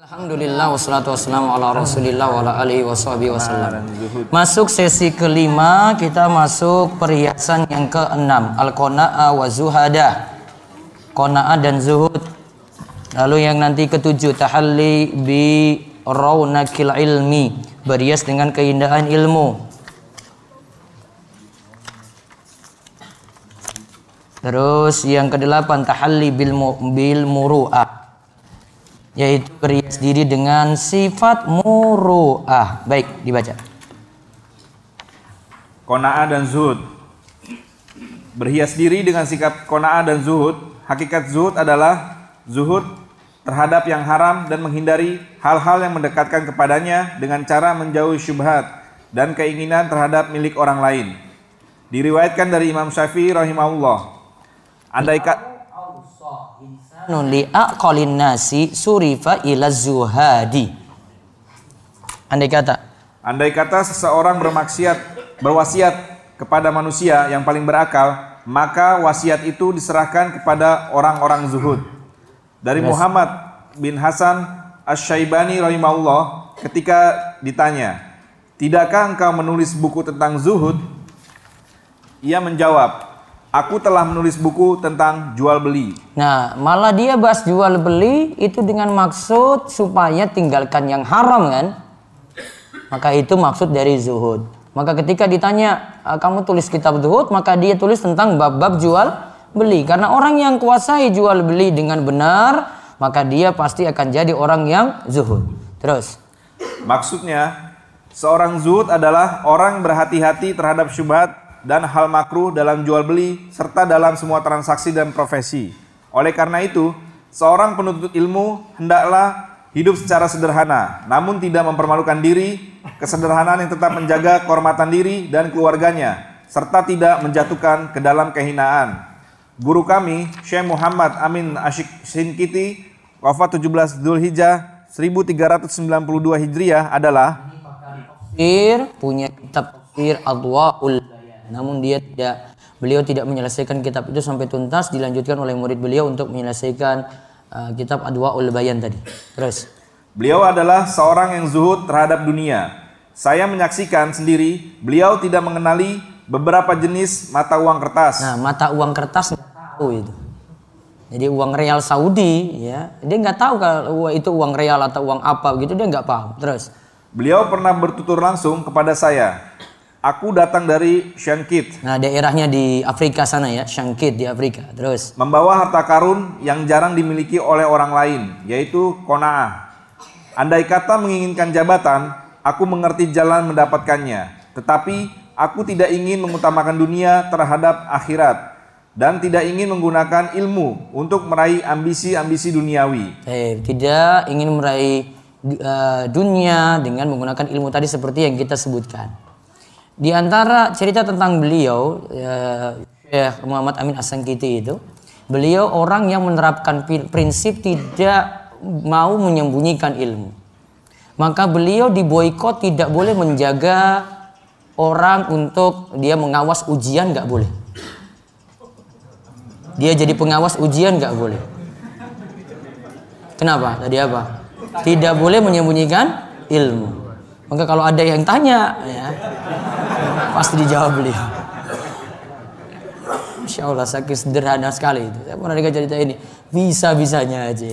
Alhamdulillah wassalatu wassalamu ala rasulillah wa ala alihi wasallam. Masuk sesi kelima, kita masuk perhiasan yang keenam, al-qana'a wa zuhada. Qana'a dan zuhud. Lalu yang nanti ketujuh, tahalli bi raunakil ilmi, berhias dengan keindahan ilmu. Terus yang kedelapan, tahalli bil muru'ah, yaitu berhias diri dengan sifat muru'ah. Baik, dibaca. Qanaah dan zuhud. Berhias diri dengan sikap qanaah dan zuhud. Hakikat zuhud adalah zuhud terhadap yang haram dan menghindari hal-hal yang mendekatkan kepadanya dengan cara menjauhi syubhat dan keinginan terhadap milik orang lain. Diriwayatkan dari Imam Syafi'i rahimahullah, andai li aqalin nasi surifa ila zuhadi. Andai kata seseorang berwasiat kepada manusia yang paling berakal, maka wasiat itu diserahkan kepada orang-orang zuhud. Dari Muhammad bin Hasan Asy-Syaibani rahimahullah, ketika ditanya, "Tidakkah engkau menulis buku tentang zuhud?" Ia menjawab, "Aku telah menulis buku tentang jual beli." Nah, malah dia bahas jual beli itu dengan maksud supaya tinggalkan yang haram kan? Maka itu maksud dari zuhud. Maka ketika ditanya, "Kamu tulis kitab zuhud?" maka dia tulis tentang bab-bab jual beli. Karena orang yang kuasai jual beli dengan benar, maka dia pasti akan jadi orang yang zuhud. Terus. Maksudnya, seorang zuhud adalah orang berhati-hati terhadap syubhat dan hal makruh dalam jual beli serta dalam semua transaksi dan profesi. Oleh karena itu, seorang penuntut ilmu hendaklah hidup secara sederhana, namun tidak mempermalukan diri, kesederhanaan yang tetap menjaga kehormatan diri dan keluarganya, serta tidak menjatuhkan ke dalam kehinaan. Guru kami, Syekh Muhammad Amin Asy-Syinkiti, wafat 17 Dzulhijjah 1392 Hijriah adalah punya kitab tafsir Adwaul, namun beliau tidak menyelesaikan kitab itu sampai tuntas, dilanjutkan oleh murid beliau untuk menyelesaikan kitab Adwaul Bayan tadi. Terus. Beliau adalah seorang yang zuhud terhadap dunia. Saya menyaksikan sendiri, beliau tidak mengenali beberapa jenis mata uang kertas. Nah, mata uang kertas nggak tahu itu. Jadi uang real Saudi, ya, dia nggak tahu kalau itu uang real atau uang apa gitu, dia nggak paham. Terus. Beliau pernah bertutur langsung kepada saya. "Aku datang dari Syankit." Nah, daerahnya di Afrika sana ya, Syankit di Afrika. Terus. "Membawa harta karun yang jarang dimiliki oleh orang lain, yaitu qanaah. Andai kata menginginkan jabatan, aku mengerti jalan mendapatkannya. Tetapi aku tidak ingin mengutamakan dunia terhadap akhirat dan tidak ingin menggunakan ilmu untuk meraih ambisi-ambisi duniawi." Tidak ingin meraih dunia dengan menggunakan ilmu tadi seperti yang kita sebutkan. Di antara cerita tentang beliau, Syekh Muhammad Amin Asy-Syinkiti itu, beliau orang yang menerapkan prinsip tidak mau menyembunyikan ilmu. Maka beliau diboikot, tidak boleh menjaga orang untuk dia mengawas ujian, nggak boleh. Dia jadi pengawas ujian nggak boleh. Kenapa? Tadi apa? Tidak boleh menyembunyikan ilmu. Maka kalau ada yang tanya, ya, pasti dijawab beliau. Masya Allah, saking sederhana sekali itu. Saya pernah dengar cerita ini, bisa-bisanya aja.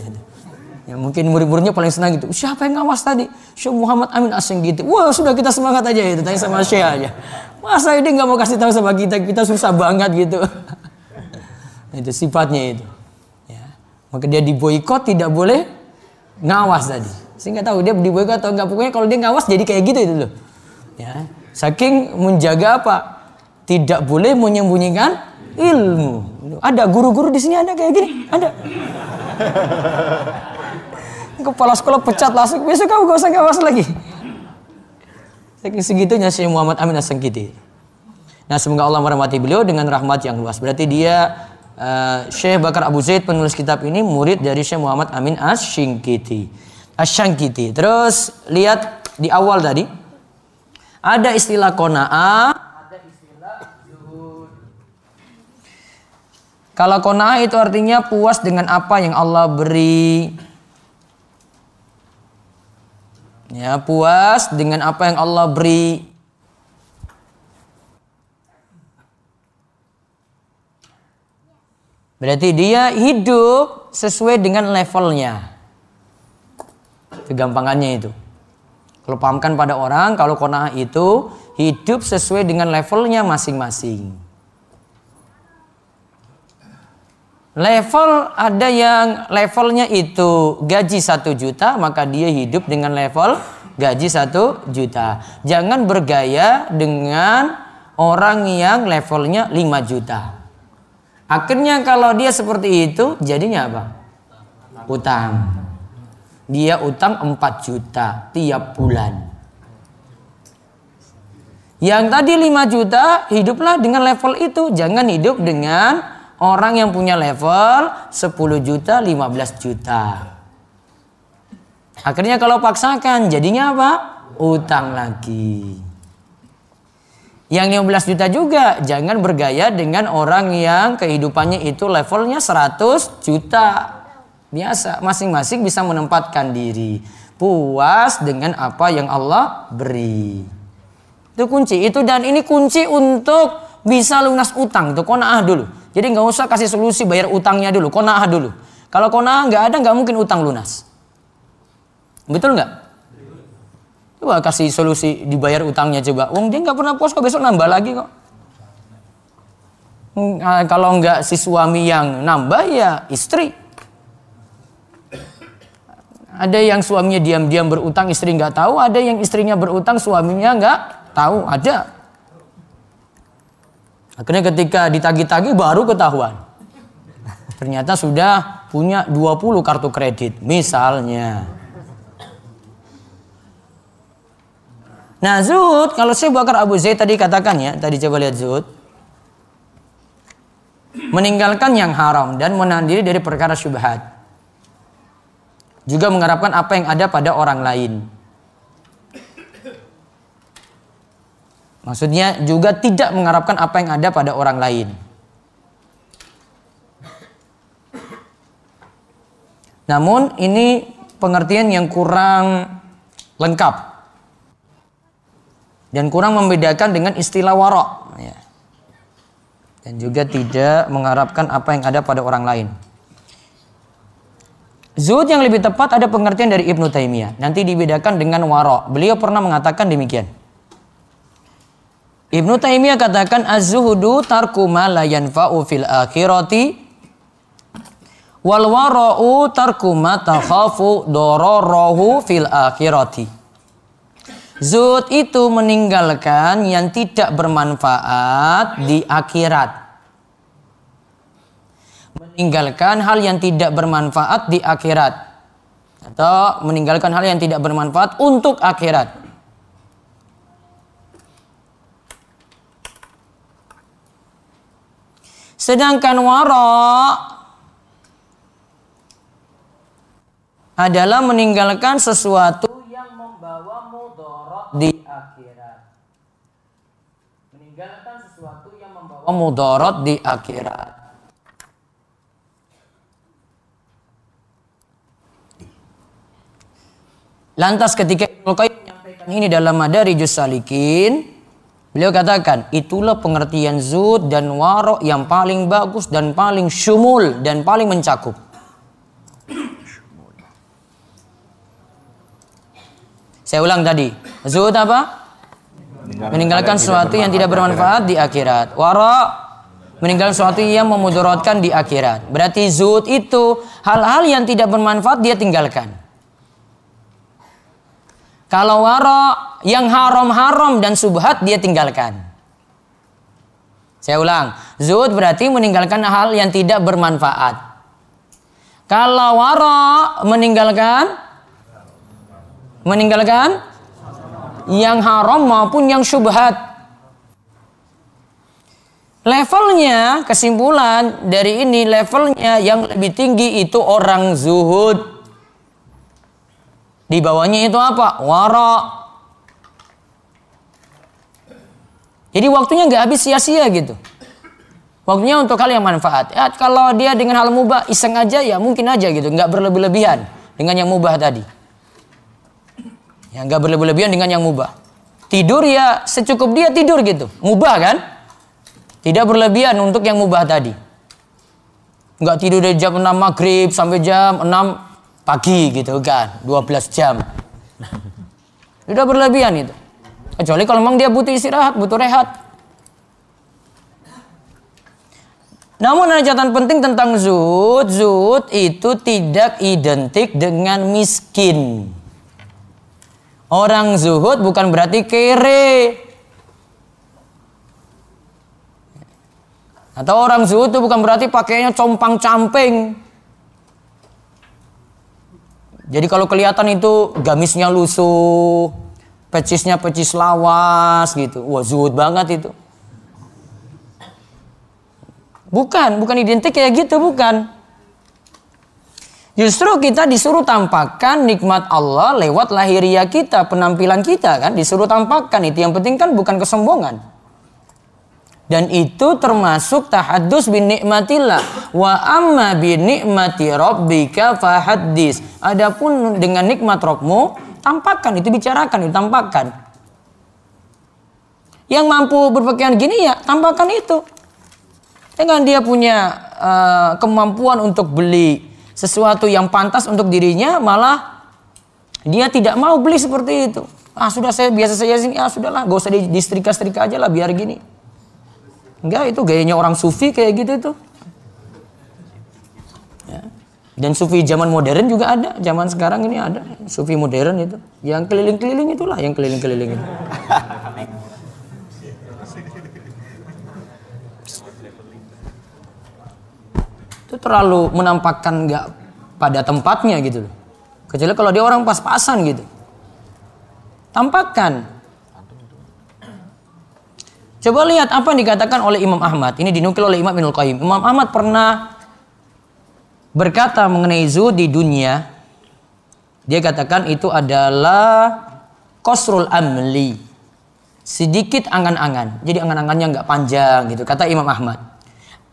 Ya, mungkin murid-muridnya paling senang gitu. Siapa yang ngawas tadi? Syekh Muhammad Amin Asy-Syinkiti. Wah, sudah kita semangat aja itu. Tanya sama Syekh aja. Masa ini nggak mau kasih tahu sama kita? Kita susah banget gitu. Itu sifatnya itu. Ya. Maka dia diboikot, tidak boleh ngawas tadi. Sehingga tahu dia diboikot atau enggak, pokoknya kalau dia ngawas jadi kayak gitu itu loh. Ya. Saking menjaga apa? Tidak boleh menyembunyikan ilmu. Ada guru-guru di sini ada kayak gini, ada. Kepala sekolah pecat langsung, besok kamu gak usah ngawas lagi. Saking segitunya Syekh Muhammad Amin Asy-Syinkiti. Nah, semoga Allah merahmati beliau dengan rahmat yang luas. Berarti dia Syekh Bakar Abu Zaid penulis kitab ini murid dari Syekh Muhammad Amin Asy-Syinkiti. Terus lihat di awal tadi ada istilah qanaah, ada istilah zuhud. Kalau qanaah itu artinya puas dengan apa yang Allah beri. Ya, puas dengan apa yang Allah beri. Berarti dia hidup sesuai dengan levelnya. Kegampangannya itu. Kalau pahamkan pada orang, kalau qanaah itu hidup sesuai dengan levelnya masing-masing. Level ada yang levelnya itu gaji 1 juta, maka dia hidup dengan level gaji 1 juta. Jangan bergaya dengan orang yang levelnya 5 juta. Akhirnya kalau dia seperti itu, jadinya apa? Utang. Dia utang 4 juta tiap bulan. Yang tadi 5 juta, hiduplah dengan level itu. Jangan hidup dengan orang yang punya level 10 juta, 15 juta. Akhirnya kalau paksakan, jadinya apa? Utang lagi. Yang 15 juta juga, jangan bergaya dengan orang yang kehidupannya itu levelnya 100 juta. Biasa, masing-masing bisa menempatkan diri. Puas dengan apa yang Allah beri. Itu kunci, itu dan ini kunci untuk bisa lunas utang. Itu qanaah dulu. Jadi nggak usah kasih solusi bayar utangnya dulu, qanaah dulu. Kalau qanaah nggak ada, nggak mungkin utang lunas. Betul nggak? Coba kasih solusi dibayar utangnya coba. Wong dia nggak pernah puas kok, besok nambah lagi kok. Kalau nggak si suami yang nambah ya istri. Ada yang suaminya diam-diam berutang, istri nggak tahu. Ada yang istrinya berutang, suaminya nggak tahu. Ada. Akhirnya ketika ditagih-tagih baru ketahuan. Ternyata sudah punya 20 kartu kredit misalnya. Nah, zuhud, kalau Syekh Bakar Abu Zaid tadi katakan ya, tadi coba lihat zuhud. Meninggalkan yang haram dan menahan diri dari perkara syubhat. Juga mengharapkan apa yang ada pada orang lain. Maksudnya juga tidak mengharapkan apa yang ada pada orang lain. Namun ini pengertian yang kurang lengkap. Dan kurang membedakan dengan istilah wara' ya. Dan juga tidak mengharapkan apa yang ada pada orang lain. Zuhud yang lebih tepat ada pengertian dari Ibnu Taimiyah. Nanti dibedakan dengan wara'. Beliau pernah mengatakan demikian. Ibnu Taimiyah katakan az-zuhudu tarku ma la yanfa'u fil akhirati wal wara'u tarku ma takhafu dararahu fil akhirati. Zuhud itu meninggalkan yang tidak bermanfaat di akhirat. Meninggalkan hal yang tidak bermanfaat di akhirat. Atau meninggalkan hal yang tidak bermanfaat untuk akhirat. Sedangkan wara' adalah meninggalkan sesuatu yang membawa mudarat di akhirat. Meninggalkan sesuatu yang membawa mudarat di akhirat. Lantas ketika Ibnu Qayyim menyampaikan ini dalam Madarijus Salikin, beliau katakan, itulah pengertian zuhud dan wara' yang paling bagus dan paling syumul dan paling mencakup. Saya ulang tadi, zuhud apa? Meninggalkan sesuatu yang tidak bermanfaat di akhirat. Wara' meninggalkan sesuatu yang memudaratkan di akhirat. Berarti zuhud itu hal-hal yang tidak bermanfaat dia tinggalkan. Kalau wara' yang haram-haram dan subhat dia tinggalkan. Saya ulang, zuhud berarti meninggalkan hal yang tidak bermanfaat. Kalau wara' meninggalkan yang haram maupun yang syubhat. Levelnya, kesimpulan dari ini, levelnya yang lebih tinggi itu orang zuhud. Di bawahnya itu apa? Wara'. Jadi waktunya nggak habis sia-sia gitu. Waktunya untuk hal yang manfaat. Ya, kalau dia dengan hal mubah iseng aja ya mungkin aja gitu, nggak berlebih-lebihan dengan yang mubah tadi. Ya nggak berlebihan dengan yang mubah. Tidur ya secukup dia tidur gitu. Mubah kan? Tidak berlebihan untuk yang mubah tadi. Nggak tidur dari jam 6 maghrib sampai jam 6 pagi gitu kan. 12 jam. Tidak berlebihan itu. Kecuali kalau memang dia butuh istirahat, butuh rehat. Namun ada catatan penting tentang zuhud. Zuhud itu tidak identik dengan miskin. Orang zuhud bukan berarti kere. Atau orang zuhud itu bukan berarti pakainya compang-camping. Jadi kalau kelihatan itu gamisnya lusuh, pecisnya pecis lawas gitu. Wah, zuhud banget itu. Bukan identik kayak gitu, bukan. Justru kita disuruh tampakkan nikmat Allah lewat lahiriah kita, penampilan kita kan, disuruh tampakkan itu. Yang penting kan bukan kesombongan. Dan itu termasuk tahaddus bin nikmatillah. Wa amma bi nikmati rabbika fahaddis. Adapun dengan nikmat Rabbmu, tampakkan itu, bicarakan itu, tampakkan. Yang mampu berpakaian gini ya, tampakkan itu. Dengan dia punya kemampuan untuk beli sesuatu yang pantas untuk dirinya, malah dia tidak mau beli seperti itu. Ah sudah, saya biasa saja sini, ah sudahlah, gak usah disetrika-setrika aja lah biar gini. Enggak, itu gayanya orang sufi kayak gitu itu. Ya. Dan sufi zaman modern juga ada, zaman sekarang ini ada sufi modern itu, yang keliling-keliling itulah, yang keliling-keliling itu. Itu terlalu menampakkan nggak pada tempatnya gitu loh. Kecuali kalau dia orang pas-pasan gitu. Tampakkan. Coba lihat apa yang dikatakan oleh Imam Ahmad. Ini dinukil oleh Imam Ibnul Qayyim. Imam Ahmad pernah berkata mengenai zuhud di dunia. Dia katakan itu adalah qasrul amli. Sedikit angan-angan. Jadi angan-angannya nggak panjang gitu. Kata Imam Ahmad.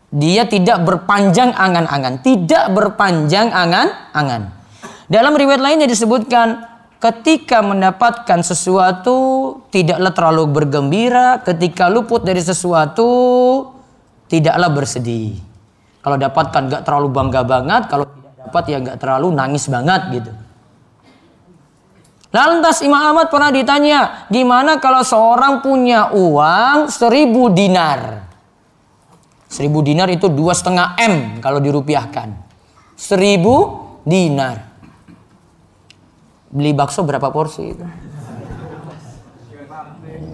Dia tidak berpanjang angan-angan, tidak berpanjang angan-angan. Dalam riwayat lainnya disebutkan ketika mendapatkan sesuatu tidaklah terlalu bergembira, ketika luput dari sesuatu tidaklah bersedih. Kalau dapatkan gak terlalu bangga banget, kalau tidak dapat ya gak terlalu nangis banget gitu. Lantas Imam Ahmad pernah ditanya, gimana kalau seorang punya uang 1.000 dinar? 1.000 dinar itu 2,5 M kalau dirupiahkan. 1.000 dinar. Beli bakso berapa porsi itu?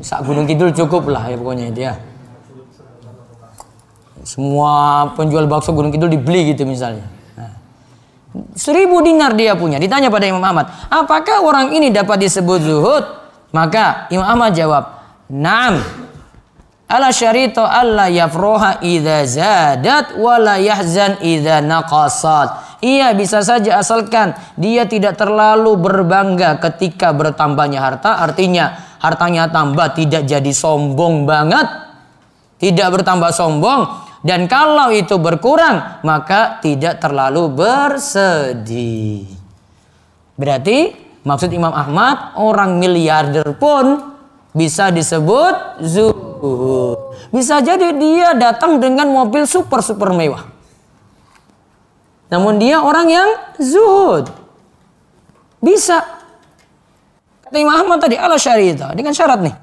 Sak Gunung Kidul cukup lah ya pokoknya itu ya. Semua penjual bakso Gunung Kidul dibeli gitu misalnya. Nah, 1.000 dinar dia punya. Ditanya pada Imam Ahmad, apakah orang ini dapat disebut zuhud? Maka Imam Ahmad jawab, "Naam. Ala syarito alla yafroha idza zadat wala yahzan idza naqasat." Iya, bisa saja asalkan dia tidak terlalu berbangga ketika bertambahnya harta. Artinya hartanya tambah, tidak jadi sombong banget, tidak bertambah sombong. Dan kalau itu berkurang, maka tidak terlalu bersedih. Berarti maksud Imam Ahmad, orang miliarder pun bisa disebut zuhud. Bisa jadi dia datang dengan mobil super mewah. Namun dia orang yang zuhud. Bisa. Kata Imam Ahmad tadi, ala syarita, dengan syarat nih.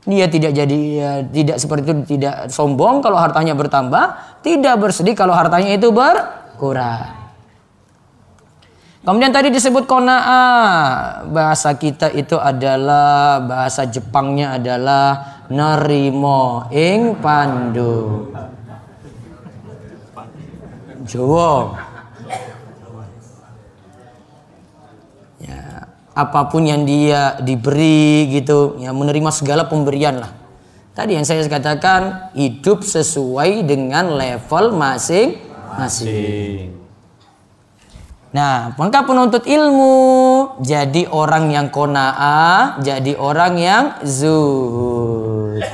Dia tidak jadi tidak seperti itu, tidak sombong kalau hartanya bertambah, tidak bersedih kalau hartanya itu berkurang. Kemudian tadi disebut qanaah. Bahasa kita itu adalah, bahasa Jepangnya adalah nerimo ing pandu. Jawa. Ya, apapun yang dia diberi gitu, ya menerima segala pemberian lah. Tadi yang saya katakan, hidup sesuai dengan level masing-masing. Nah, maka penuntut ilmu jadi orang yang qanaah, jadi orang yang zuhud.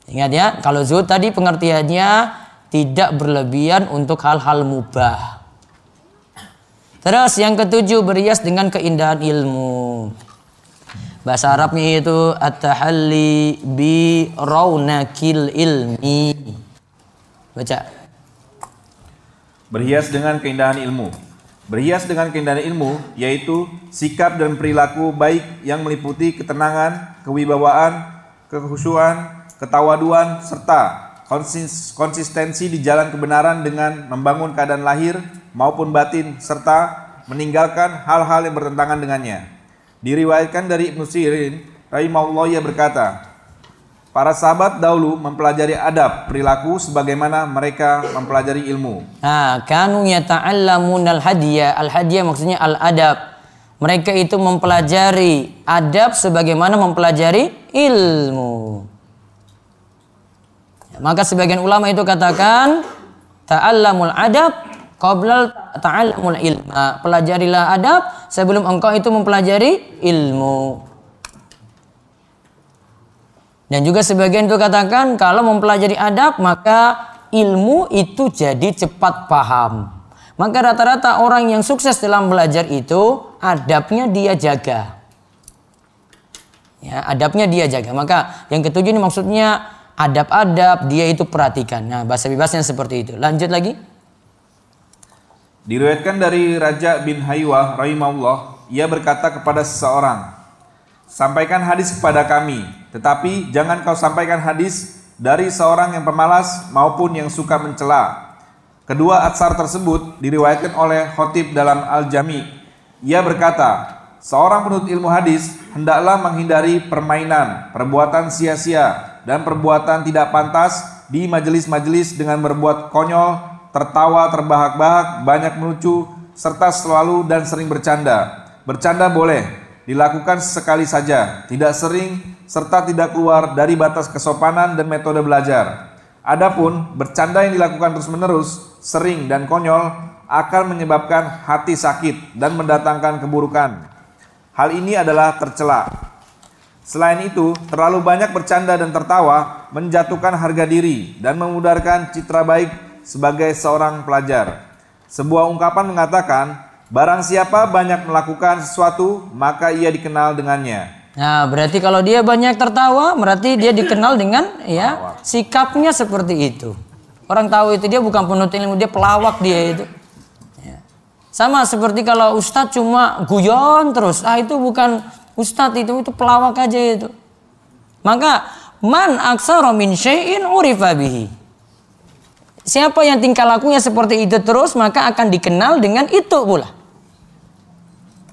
Ingat ya, kalau zuhud tadi pengertiannya tidak berlebihan untuk hal-hal mubah. Terus yang ketujuh, berhias dengan keindahan ilmu. Bahasa Arabnya itu at-tahalli bi raunakil ilmi. Baca. Berhias dengan keindahan ilmu. Berhias dengan keindahan ilmu yaitu sikap dan perilaku baik yang meliputi ketenangan, kewibawaan, kekhusyuan, ketawaduan, serta konsistensi di jalan kebenaran dengan membangun keadaan lahir maupun batin serta meninggalkan hal-hal yang bertentangan dengannya. Diriwayatkan dari Ibnu Sirin rahimahullah, ia berkata, para sahabat dahulu mempelajari adab perilaku sebagaimana mereka mempelajari ilmu. Kanu yata'allamunal hadiyah. Al-hadiyah maksudnya al-adab. Mereka itu mempelajari adab sebagaimana mempelajari ilmu. Maka sebagian ulama itu katakan ta'allamul adab qablal ta'allamul ilma. Pelajarilah adab sebelum engkau itu mempelajari ilmu. Dan juga sebagian itu katakan kalau mempelajari adab maka ilmu itu jadi cepat paham. Maka rata-rata orang yang sukses dalam belajar itu adabnya dia jaga. Ya, adabnya dia jaga. Maka yang ketujuh ini maksudnya adab-adab dia itu perhatikan. Nah, bahasa bebasnya seperti itu. Lanjut lagi. Diriwayatkan dari Raja bin Haywah rahimahullah, ia berkata kepada seseorang, sampaikan hadis kepada kami, tetapi jangan kau sampaikan hadis dari seorang yang pemalas maupun yang suka mencela. Kedua atsar tersebut diriwayatkan oleh Khotib dalam Al-Jami. Ia berkata, seorang penuntut ilmu hadis hendaklah menghindari permainan, perbuatan sia-sia, dan perbuatan tidak pantas di majelis-majelis dengan berbuat konyol, tertawa terbahak-bahak, banyak melucu, serta selalu dan sering bercanda. Bercanda boleh dilakukan sekali saja, tidak sering, serta tidak keluar dari batas kesopanan dan metode belajar. Adapun bercanda yang dilakukan terus-menerus, sering dan konyol akan menyebabkan hati sakit dan mendatangkan keburukan. Hal ini adalah tercela. Selain itu, terlalu banyak bercanda dan tertawa menjatuhkan harga diri dan memudarkan citra baik sebagai seorang pelajar. Sebuah ungkapan mengatakan, barang siapa banyak melakukan sesuatu, maka ia dikenal dengannya. Nah, berarti kalau dia banyak tertawa, berarti dia dikenal dengan ya sikapnya seperti itu. Orang tahu itu dia bukan penuntut ilmu, dia pelawak dia itu. Ya. Sama seperti kalau ustadz cuma guyon terus, itu bukan ustadz, itu pelawak aja itu. Maka man aksara min syai'in urifa bihi. Siapa yang tingkah lakunya seperti itu terus, maka akan dikenal dengan itu pula.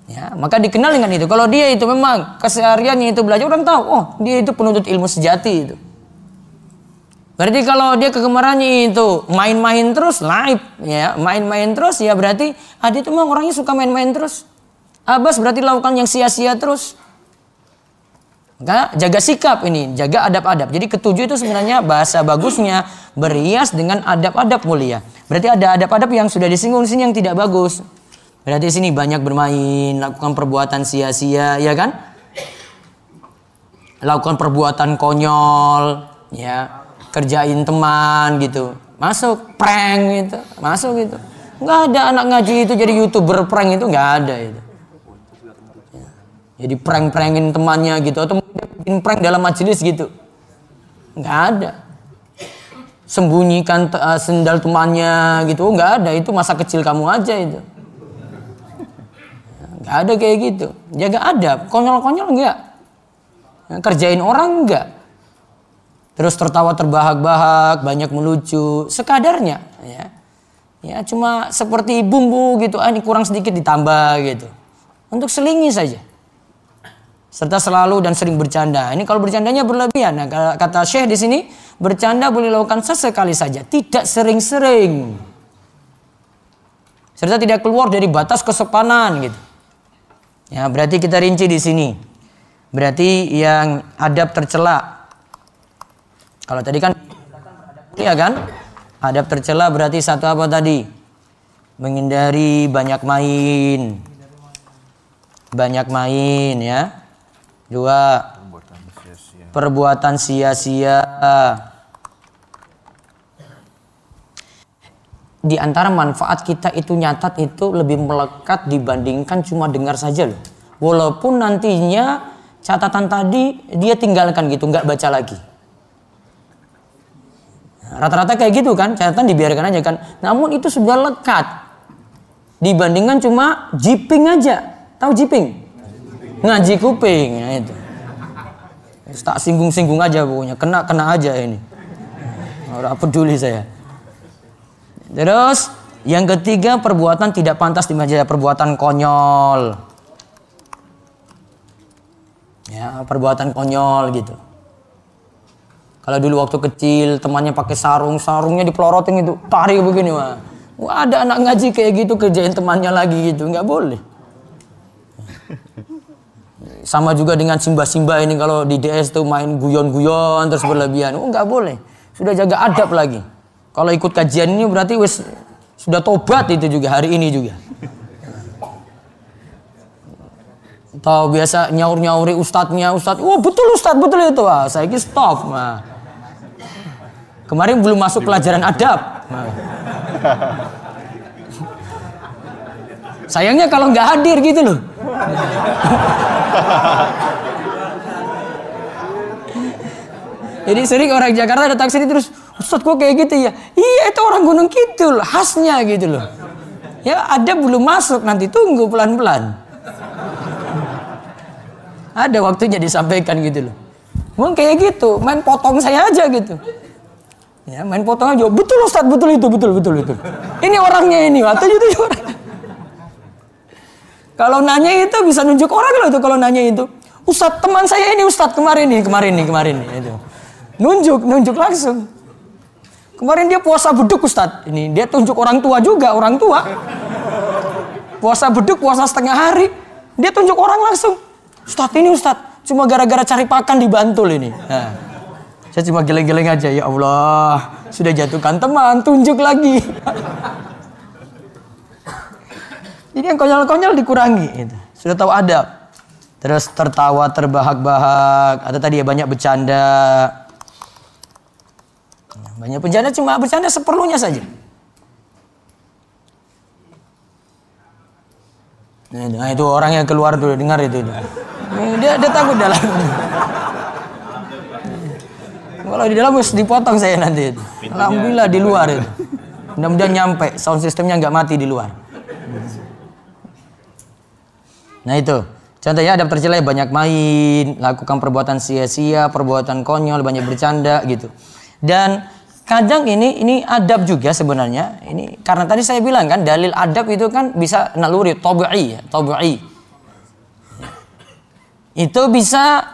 Ya, maka dikenal dengan itu. Kalau dia itu memang kesehariannya itu belajar, orang tahu, oh dia itu penuntut ilmu sejati itu. Berarti kalau dia kegemarannya itu main-main terus, live, ya main-main terus, ya berarti dia itu memang orangnya suka main-main terus. Abas berarti lakukan yang sia-sia terus. Maka jaga sikap ini, jaga adab-adab. Jadi ketujuh itu sebenarnya bahasa bagusnya berhias dengan adab-adab mulia. Berarti ada adab-adab yang sudah disinggung di sini yang tidak bagus. Berarti sini banyak bermain, lakukan perbuatan sia-sia, ya kan? Lakukan perbuatan konyol, ya, kerjain teman gitu. Masuk prank gitu, masuk gitu. Nggak ada anak ngaji itu jadi YouTuber prank itu, nggak ada itu. Jadi prank-prankin temannya gitu, atau bikin prank dalam majelis gitu. Nggak ada. Sembunyikan sendal temannya gitu, nggak ada. Itu masa kecil kamu aja itu. Nggak ada kayak gitu. Jaga adab, konyol-konyol enggak. Kerjain orang enggak. Terus tertawa terbahak-bahak, banyak melucu, sekadarnya ya. Ya cuma seperti bumbu gitu, ini kurang sedikit ditambah gitu. Untuk selingi saja. Serta selalu dan sering bercanda. Ini kalau bercandanya berlebihan. Nah, kata Syekh di sini, bercanda boleh dilakukan sesekali saja, tidak sering-sering. Serta tidak keluar dari batas kesopanan gitu. Ya, berarti kita rinci di sini. Berarti yang adab tercela. Kalau tadi kan ya kan? Adab tercela berarti satu apa tadi? Menghindari banyak main. Banyak main ya. Dua, perbuatan sia-sia. di antara manfaat kita itu nyatat itu lebih melekat dibandingkan cuma dengar saja loh. Walaupun nantinya catatan tadi dia tinggalkan gitu, nggak baca lagi. Rata-rata kayak gitu kan, catatan dibiarkan aja kan. Namun itu sudah lekat dibandingkan cuma jiping aja. Tahu jiping? Ngaji kuping, ya itu. Tak singgung-singgung aja pokoknya, kena aja ini. Ora peduli saya. Terus yang ketiga, perbuatan tidak pantas di majelis, perbuatan konyol. Ya, perbuatan konyol gitu. Kalau dulu waktu kecil temannya pakai sarungnya dipelorotin itu, tarik begini wah. Wah, ada anak ngaji kayak gitu kerjain temannya lagi gitu, nggak boleh. Sama juga dengan simba-simba ini kalau di DS tuh main guyon-guyon terus berlebihan, nggak boleh. Sudah jaga adab lagi. Kalau ikut kajian ini berarti wis sudah tobat itu juga hari ini juga. Tahu biasa nyaur-nyauri ustadznya, ustadz, wah betul ustadz, betul itu, wah saya ini stop. Nah. Kemarin belum masuk pelajaran adab. Nah. Sayangnya kalau nggak hadir gitu loh. Jadi sering orang Jakarta datang sini terus, Ustadz kok kayak gitu ya? Iya itu orang Gunung Kidul, khasnya gitu loh. Ya ada belum masuk, nanti tunggu pelan-pelan. Ada waktunya disampaikan gitu loh. Mungkin kayak gitu, main potong saya aja gitu. Ya main potong aja, betul Ustadz, betul itu. Ini orangnya ini, atau itu orang. Kalau nanya itu bisa nunjuk orang loh itu kalau nanya itu. Ustadz teman saya ini Ustadz kemarin nih itu. Nunjuk langsung. Kemarin dia puasa beduk Ustadz. Ini dia tunjuk orang tua juga, orang tua. Puasa beduk, puasa setengah hari. Dia tunjuk orang langsung. Ustadz ini Ustadz, cuma gara-gara cari pakan di Bantul ini. Nah, saya cuma geleng-geleng aja, ya Allah. Sudah jatuhkan teman, tunjuk lagi. Jadi yang konyol-konyol dikurangi. Gitu. Sudah tahu adab. Terus tertawa, terbahak-bahak. Atau tadi ya banyak bercanda. Banyak bercanda, cuma bercanda seperlunya saja. Nah itu orang yang keluar tuh, dengar itu. Dia takut dalam. Kalau di dalam harus dipotong saya nanti itu. Alhamdulillah di luar itu. Mudah-mudahan nyampe, sound systemnya nggak mati di luar. Nah itu, contohnya adab tercela banyak main, lakukan perbuatan sia-sia, perbuatan konyol, banyak bercanda gitu. Dan kadang ini adab juga sebenarnya. Ini karena tadi saya bilang kan dalil adab itu kan bisa naluri tabi'i ya, tabi'i. Itu bisa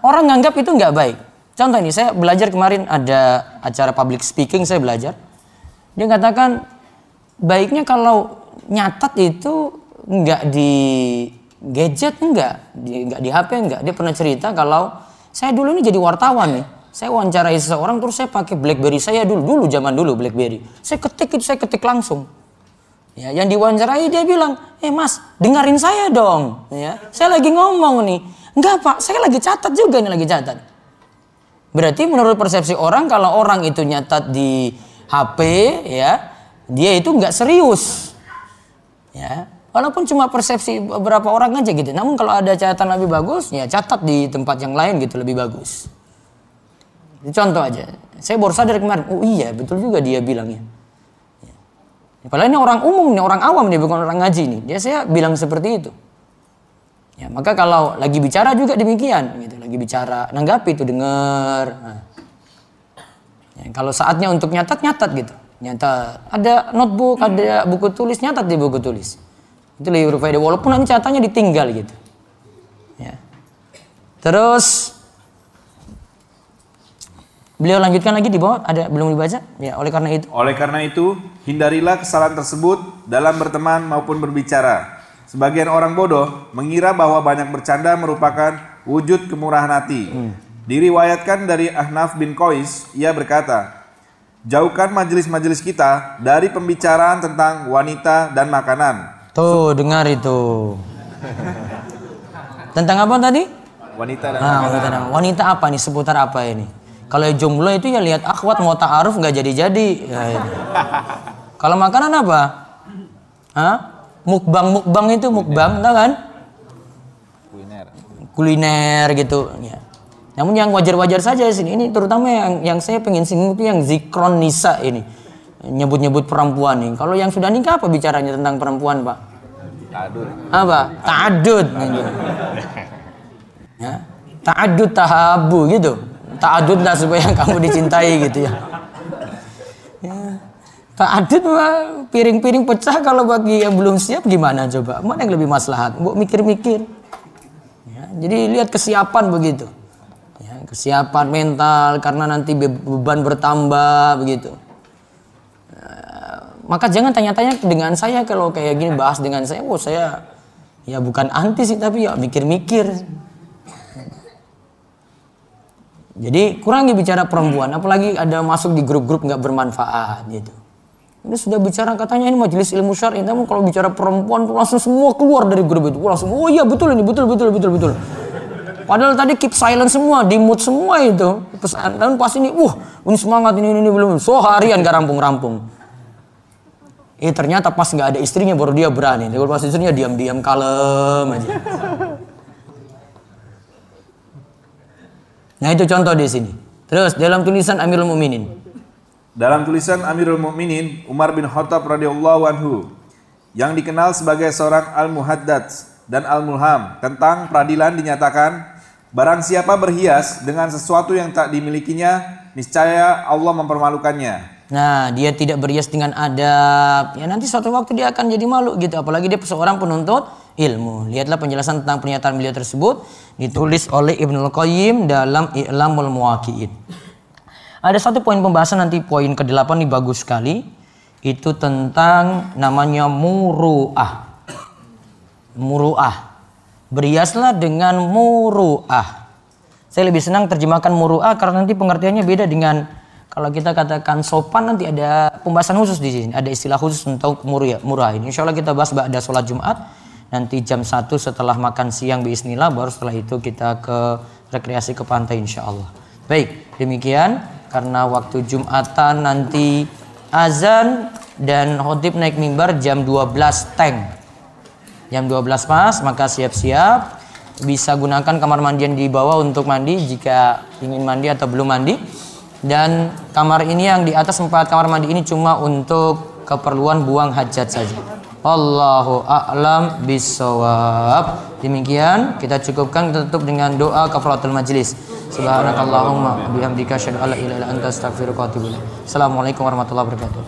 orang nganggap itu nggak baik. Contoh ini saya belajar kemarin ada acara public speaking saya belajar. Dia katakan baiknya kalau nyatat itu nggak di gadget, nggak di HP, nggak. Dia pernah cerita kalau saya dulu ini jadi wartawan nih. Saya wawancarai seseorang terus saya pakai BlackBerry saya dulu zaman dulu BlackBerry. Saya ketik langsung. Ya, yang diwawancarai dia bilang, Mas, dengerin saya dong. Ya, saya lagi ngomong nih. Enggak Pak, saya lagi catat juga nih, lagi catat. Berarti menurut persepsi orang kalau orang itu nyatat di HP, ya, dia itu nggak serius. Ya, walaupun cuma persepsi beberapa orang aja gitu. Namun kalau ada catatan lebih bagus, ya catat di tempat yang lain gitu lebih bagus. Contoh aja, saya baru sadar kemarin, oh iya betul juga dia bilangnya. Ya. Padahal ini orang umum nih, orang awam nih, bukan orang ngaji nih. Dia saya bilang seperti itu. Ya, maka kalau lagi bicara juga demikian, gitu. Lagi bicara, nanggapi itu denger. Nah. Ya, kalau saatnya untuk nyatat gitu. Nyatat, ada notebook, ada buku tulis, nyatat di buku tulis. Itu lebih berfaedah, walaupun nanti catatannya ditinggal gitu. Ya. Terus beliau lanjutkan lagi di bawah, ada belum dibaca? Ya, oleh karena itu, hindarilah kesalahan tersebut dalam berteman maupun berbicara. Sebagian orang bodoh mengira bahwa banyak bercanda merupakan wujud kemurahan hati. Diriwayatkan dari Ahnaf bin Qais, ia berkata, jauhkan majelis-majelis kita dari pembicaraan tentang wanita dan makanan. Tuh, dengar itu. Tentang apa tadi? Wanita dan makanan. Wanita apa nih? Seputar apa ini? Kalau jomblo itu ya lihat akhwat mau ta'aruf nggak jadi-jadi. Ya, itu. Kalau makanan apa? Hah? Mukbang itu mukbang, tahu kan? Kuliner gitu. Ya. Namun yang wajar-wajar saja sini. Ini terutama yang saya pengen singgung itu yang zikron nisa ini. Nyebut-nyebut perempuan nih. Kalau yang sudah nikah apa bicaranya tentang perempuan, Pak? Ta'adud. Apa? Ta'adud. Ya. Ta'adud tahabu gitu. Ta'adud lah supaya kamu dicintai gitu ya. Ta'adud mah piring-piring pecah kalau bagi yang belum siap gimana coba? Mana yang lebih maslahat? Mbok mikir-mikir. Ya, jadi lihat kesiapan begitu. Ya, kesiapan mental karena nanti beban bertambah begitu. Maka jangan tanya-tanya dengan saya kalau kayak gini bahas dengan saya. Oh saya ya bukan anti sih tapi ya mikir-mikir. Jadi kurangi bicara perempuan, apalagi ada masuk di grup-grup nggak bermanfaat gitu. Ini sudah bicara katanya ini majelis ilmu syar'i, namun kalau bicara perempuan tuh langsung semua keluar dari grup itu, langsung oh iya betul ini betul. Padahal tadi keep silent semua, di mute semua itu. Dan pas ini, ini semangat ini belum, so harian gak rampung. Ternyata pas nggak ada istrinya baru dia berani. Kalau pas istrinya diam-diam kalem aja. Nah itu contoh di sini. Terus dalam tulisan Amirul Mukminin. Dalam tulisan Amirul Mukminin Umar bin Khattab radhiyallahu anhu yang dikenal sebagai seorang al-muhaddats dan al-mulham tentang peradilan dinyatakan barang siapa berhias dengan sesuatu yang tak dimilikinya niscaya Allah mempermalukannya. Nah dia tidak berhias dengan adab ya nanti suatu waktu dia akan jadi malu gitu apalagi dia seorang penuntut ilmu. Lihatlah penjelasan tentang pernyataan beliau tersebut ditulis oleh Ibnul Qayyim dalam I'lamul Muwaqqi'in. Ada satu poin pembahasan nanti poin ke-8 ini bagus sekali. Itu tentang namanya muru'ah. Muru'ah. Berhiaslah dengan muru'ah. Saya lebih senang terjemahkan muru'ah karena nanti pengertiannya beda dengan kalau kita katakan sopan nanti ada pembahasan khusus di sini. Ada istilah khusus untuk muru'ah ini. Insyaallah kita bahas pada sholat Jumat. Nanti jam 1 setelah makan siang bismillah baru setelah itu kita ke rekreasi ke pantai insyaallah. Baik, demikian karena waktu Jumatan nanti azan dan khotib naik mimbar jam 12 teng. Jam 12 pas maka siap-siap bisa gunakan kamar mandian di bawah untuk mandi jika ingin mandi atau belum mandi. Dan kamar ini yang di atas 4 kamar mandi ini cuma untuk keperluan buang hajat saja. Allahu a'lam bissawab. Demikian kita cukupkan, kita tutup dengan doa kafaratul majlis. Subhanakallahumma bihamdika asyhadu an la ilaha illa anta astaghfiruka wa atubu ilaik. Assalamualaikum warahmatullahi wabarakatuh.